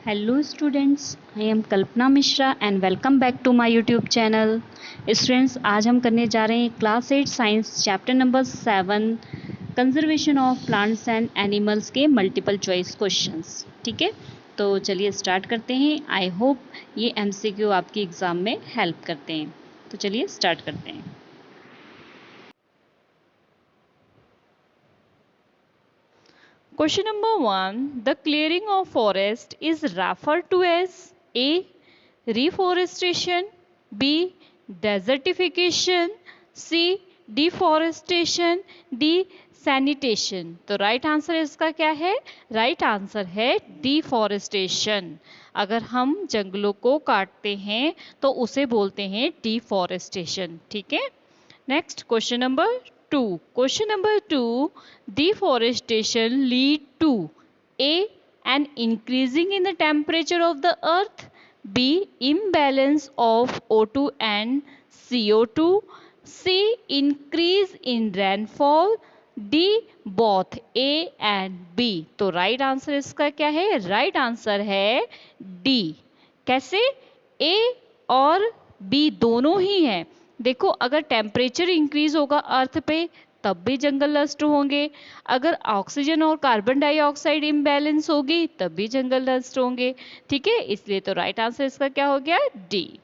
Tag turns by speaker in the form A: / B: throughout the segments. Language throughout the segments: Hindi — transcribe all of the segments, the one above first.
A: Hello students, I am Kalpana Mishra and welcome back to my YouTube channel. Students, आज हम करने जा रहे हैं class 8 science chapter number 7 conservation of plants and animals के मल्टीपल चॉइस क्वेश्चंस। ठीक है, तो चलिए स्टार्ट करते हैं। आई होप ये MCQ आपकी एग्ज़ाम में हेल्प करते हैं। तो चलिए स्टार्ट करते हैं। Question number 1. The clearing of forest is referred to as A. Reforestation, B. Desertification, C. Deforestation, D. Sanitation. तो राइट आंसर इसका क्या है? राइट आंसर है डिफॉरेस्टेशन। अगर हम जंगलों को काटते हैं तो उसे बोलते हैं डिफॉरेस्टेशन। ठीक है, next question number 2. Question number 2. Deforestation lead to A. An increasing in the temperature of the earth, B. Imbalance of O2 and CO2, C. Increase in rainfall, D. Both A and B. तो राइट आंसर इसका क्या है? राइट आंसर है D। कैसे? A और B दोनों ही हैं। देखो, अगर टेम्परेचर इंक्रीज होगा अर्थ पे तब भी जंगल नष्ट होंगे, अगर ऑक्सीजन और कार्बन डाइऑक्साइड इम्बैलेंस होगी तब भी जंगल नष्ट होंगे। ठीक है, इसलिए तो राइट आंसर इसका क्या हो गया? D.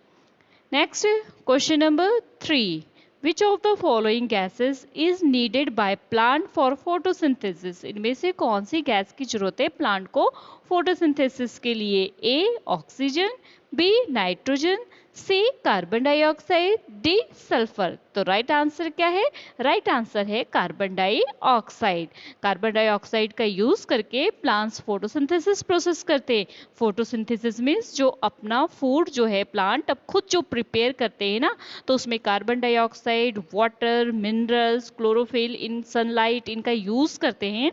A: Next question number 3. Which of the following gases is needed by plant for photosynthesis? इनमें से कौन सी गैस की जरूरत है प्लांट को फोटोसिंथेसिस के लिए? A oxygen, B nitrogen, C carbon dioxide, D sulphur. तो राइट आंसर क्या है? राइट आंसर है कार्बन डाइऑक्साइड। कार्बन डाइऑक्साइड का यूज करके प्लांट्स फोटोसिंथेसिस प्रोसेस करते हैं। फोटोसिंथेसिस मीन्स जो अपना फूड जो है प्लांट अब खुद जो प्रिपेयर करते हैं ना, तो उसमें carbon dioxide, water, minerals, chlorophyll, इन सनलाइट इनका यूज करते हैं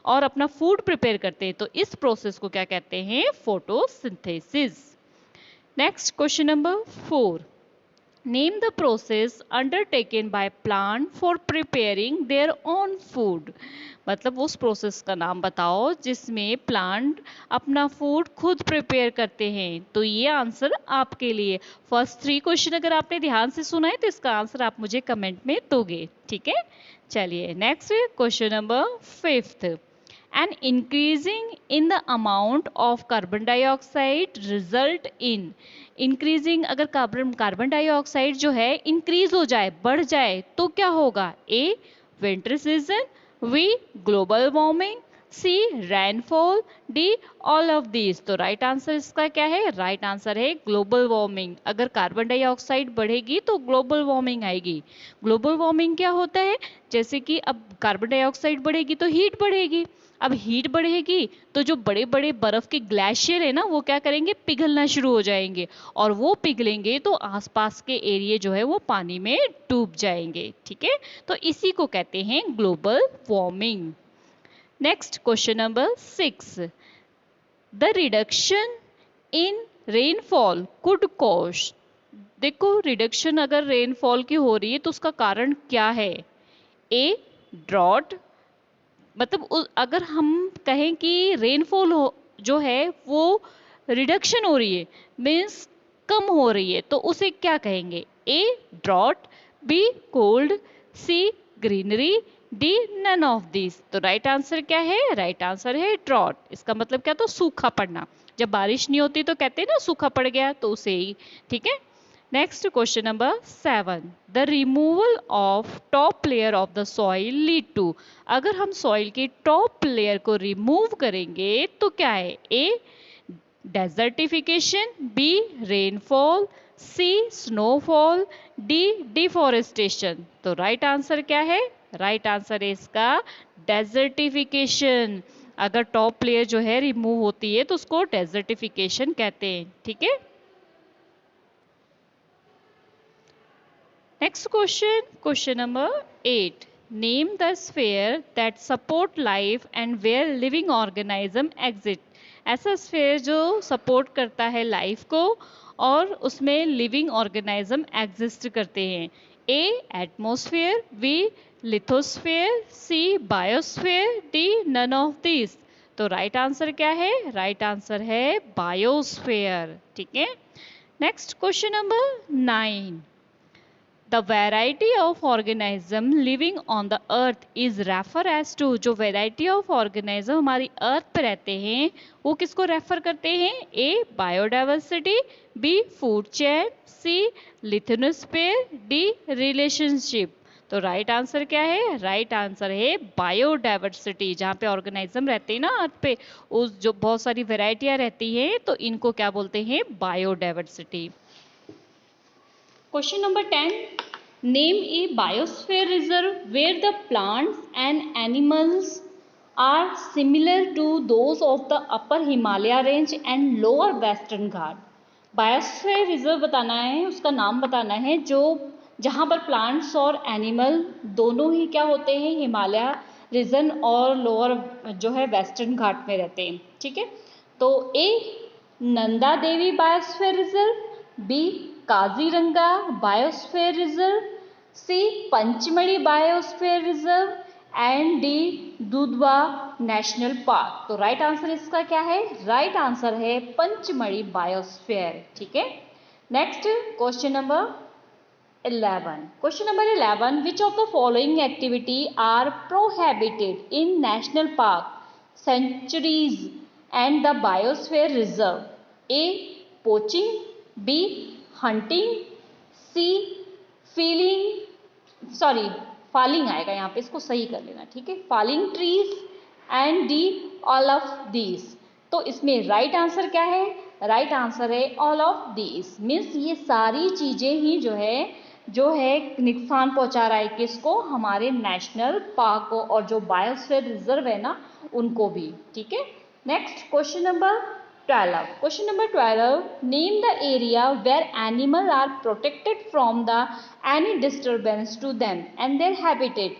A: और अपना फूड प्रिपेयर करते हैं। तो इस प्रोसेस को क्या कहते हैं? Photosynthesis. Next question number 4. Name the process undertaken by plant for preparing their own food. मतलब उस प्रोसेस का नाम बताओ जिसमें प्लांट अपना फूड खुद प्रिपेयर करते हैं। तो ये आंसर आपके लिए। फर्स्ट 3 क्वेश्चन अगर आपने ध्यान से सुना है तो इसका आंसर आप मुझे कमेंट में दोगे। ठीक है, चलिए next question number 5. An increasing in the amount of carbon dioxide result in increasing, अगर कार्बन डाइऑक्साइड जो है इंक्रीज हो जाए, बढ़ जाए तो क्या होगा? A winter season, B global warming, C rainfall, D all of this. तो राइट आंसर इसका क्या है? राइट आंसर है ग्लोबल वार्मिंग। अगर कार्बन डाइऑक्साइड बढ़ेगी तो ग्लोबल वार्मिंग आएगी। ग्लोबल वार्मिंग क्या होता है? जैसे कि अब कार्बन डाइऑक्साइड बढ़ेगी तो हीट बढ़ेगी। अब हीट बढ़ेगी तो जो बड़े बड़े बर्फ के ग्लेशियर है ना, वो क्या करेंगे? पिघलना शुरू हो जाएंगे, और वो पिघलेंगे तो आसपास के एरिया जो है वो पानी में डूब जाएंगे। ठीक है, तो इसी को कहते हैं global warming. Next question number 6. The reduction in rainfall could cause. देखो, रिडक्शन अगर रेनफॉल की हो रही है तो उसका कारण क्या है? ए ड्रॉट, मतलब अगर हम कहें कि रेनफॉल जो है वो रिडक्शन हो रही है, मीन्स कम हो रही है, तो उसे क्या कहेंगे? A drought, B cold, C greenery, D none of this. तो राइट आंसर क्या है? राइट आंसर है ड्रॉट। इसका मतलब क्या? तो सूखा पड़ना। जब बारिश नहीं होती तो कहते हैं ना सूखा पड़ गया, तो उसे ही। ठीक है, next question number 7. The removal of top layer of the soil lead to. अगर हम सॉइल की टॉप लेयर को रिमूव करेंगे तो क्या है? ए डेजर्टिफिकेशन, बी रेनफॉल, सी स्नोफॉल, डी डिफॉरेस्टेशन। तो राइट आंसर क्या है? राइट आंसर है इसका डेजर्टिफिकेशन। अगर टॉप लेयर जो है रिमूव होती है तो उसको डेजर्टिफिकेशन कहते हैं। ठीक है, next question number 8. Name the sphere that support life and where living organism exist. ऐसा स्फेयर जो सपोर्ट करता है लाइफ को और उसमें लिविंग ऑर्गेनाइज्म एग्जिस्ट करते हैं। A atmosphere, B lithosphere, C biosphere, D none of this. तो राइट आंसर क्या है? राइट आंसर है बायोस्फीयर। ठीक है, next question number 9, the variety of organism living on the earth is refer as to, जो वेराइटी ऑफ ऑर्गेनिज्म हमारी अर्थ पे रहते हैं वो किसको रेफर करते हैं? ए बायोडाइवर्सिटी, बी फूड चेन, सी लिथेनोस्फीयर, डी रिलेशनशिप। तो राइट आंसर क्या है? राइट आंसर है बायोडाइवर्सिटी। जहाँ पे ऑर्गेनिज्म रहते हैं ना अर्थ पे, उस जो बहुत सारी वेराइटियां रहती हैं तो इनको क्या बोलते हैं? Biodiversity. Question number 10. Name a biosphere reserve where the plants and animals are similar to those of the upper Himalaya range and lower Western Ghat. Biosphere reserve बताना है, उसका नाम बताना है जो जहाँ पर प्लांट्स और एनिमल दोनों ही क्या होते हैं? हिमालय रीजन और लोअर जो है वेस्टर्न घाट में रहते हैं। ठीक है, तो A Nanda Devi biosphere reserve, B Kaziranga biosphere reserve, C Pachmarhi biosphere reserve and D Dudhwa national park. तो राइट आंसर इसका क्या है? राइट आंसर है पंचमढ़ी बायोस्फीयर। ठीक है, next question number 11. Question number 11. Which of the following activity are prohibited in national park, sanctuaries and the biosphere reserve? A. Poaching, B. Hunting, C. Falling आएगा यहाँ पे, इसको सही कर लेना। ठीक है, falling trees and D. all of these। तो इसमें राइट आंसर क्या है? राइट आंसर है ऑल ऑफ दीज। मीन्स ये सारी चीजें ही जो है नुकसान पहुंचा रहा है किसको? हमारे नेशनल पार्क को और जो बायोस्फीयर रिजर्व है ना उनको भी। ठीक है, next question number 12. Question number 12. Name the area where animals are protected from the any disturbance to them and their habitat.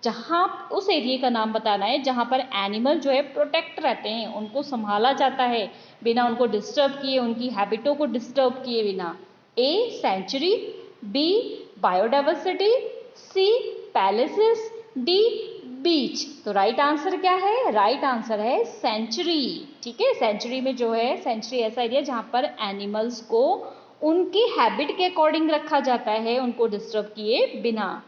A: जहाँ उस एरिया का नाम बताना है जहाँ पर एनिमल जो है प्रोटेक्ट रहते हैं, उनको संभाला जाता है बिना उनको डिस्टर्ब किए, उनकी हैबिटों को डिस्टर्ब किए बिना। A sanctuary, B biodiversity, C palaces, D beach. तो राइट आंसर क्या है? राइट आंसर है सेंचुरी। ठीक है, सेंचुरी में जो है, सेंचुरी ऐसा एरिया जहाँ पर एनिमल्स को उनकी हैबिट के अकॉर्डिंग रखा जाता है, उनको डिस्टर्ब किए बिना।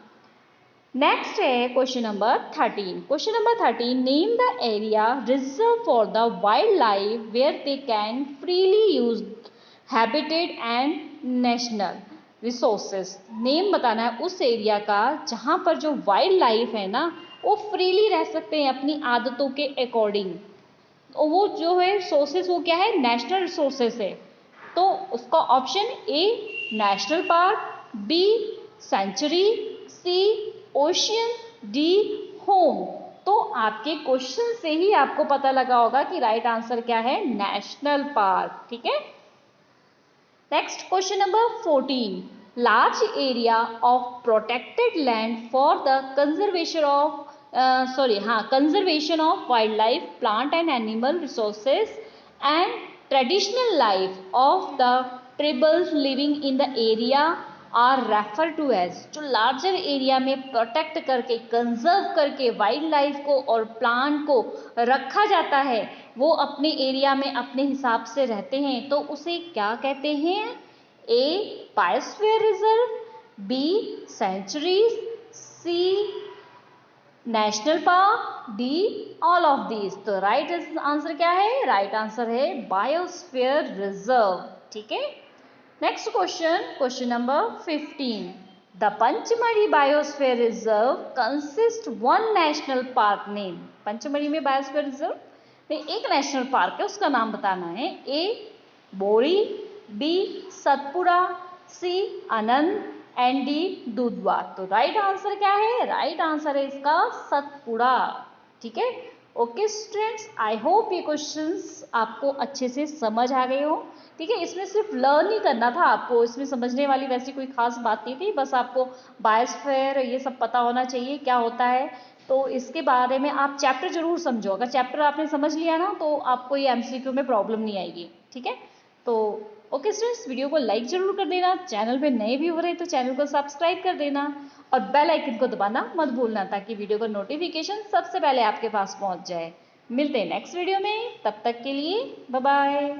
A: नेक्स्ट है question number 13. Question number 13. Name the area reserve for the wild life where they can freely use habitat and national resources. Name बताना है उस एरिया का जहाँ पर जो वाइल्ड लाइफ है ना वो फ्रीली रह सकते हैं अपनी आदतों के अकॉर्डिंग। और वो जो है सोर्सेस वो क्या है? नेशनल रिसोर्सेस है। तो उसका option A national park, B sanctuary, C ocean, D home. तो आपके क्वेश्चन से ही आपको पता लगा होगा कि राइट आंसर क्या है? National park. ठीक है, next question number 14. Large area of protected land for the conservation of wildlife, plant and animal resources and traditional life of the tribals living in the area are referred to as। जो लार्जर एरिया में प्रोटेक्ट करके कंजर्व करके वाइल्ड लाइफ को और प्लांट को रखा जाता है, वो अपने एरिया में अपने हिसाब से रहते हैं, तो उसे क्या कहते हैं? A biosphere reserve, B sanctuaries, C national park, D all of these. तो राइट आंसर क्या है? राइट आंसर है बायोस्फीयर रिजर्व। ठीक है, next question number 15. The Pachmarhi biosphere reserve consist one national park name. Pachmarhi में बायोस्फीयर रिजर्व में एक नेशनल पार्क है, उसका नाम बताना है। A Bori, B Satpura, C Anand and D Dudhwa. तो राइट आंसर क्या है? राइट आंसर है इसका सतपुड़ा। ठीक है, ओके स्टूडेंट्स, आई होप ये क्वेश्चंस आपको अच्छे से समझ आ गए हो। ठीक है, इसमें सिर्फ लर्न ही करना था आपको, इसमें समझने वाली वैसी कोई खास बात नहीं थी, बस आपको बायोस्फीयर ये सब पता होना चाहिए क्या होता है। तो इसके बारे में आप चैप्टर जरूर समझो, अगर चैप्टर आपने समझ लिया ना तो आपको ये एमसीक्यू में प्रॉब्लम नहीं आएगी। ठीक है, तो ओके स्टूडेंट्स, वीडियो को लाइक जरूर कर देना, चैनल पे नए व्यूअर है तो चैनल को सब्सक्राइब कर देना और बेल आइकन को दबाना मत भूलना ताकि वीडियो का नोटिफिकेशन सबसे पहले आपके पास पहुंच जाए। मिलते हैं नेक्स्ट वीडियो में, तब तक के लिए बाय बाय।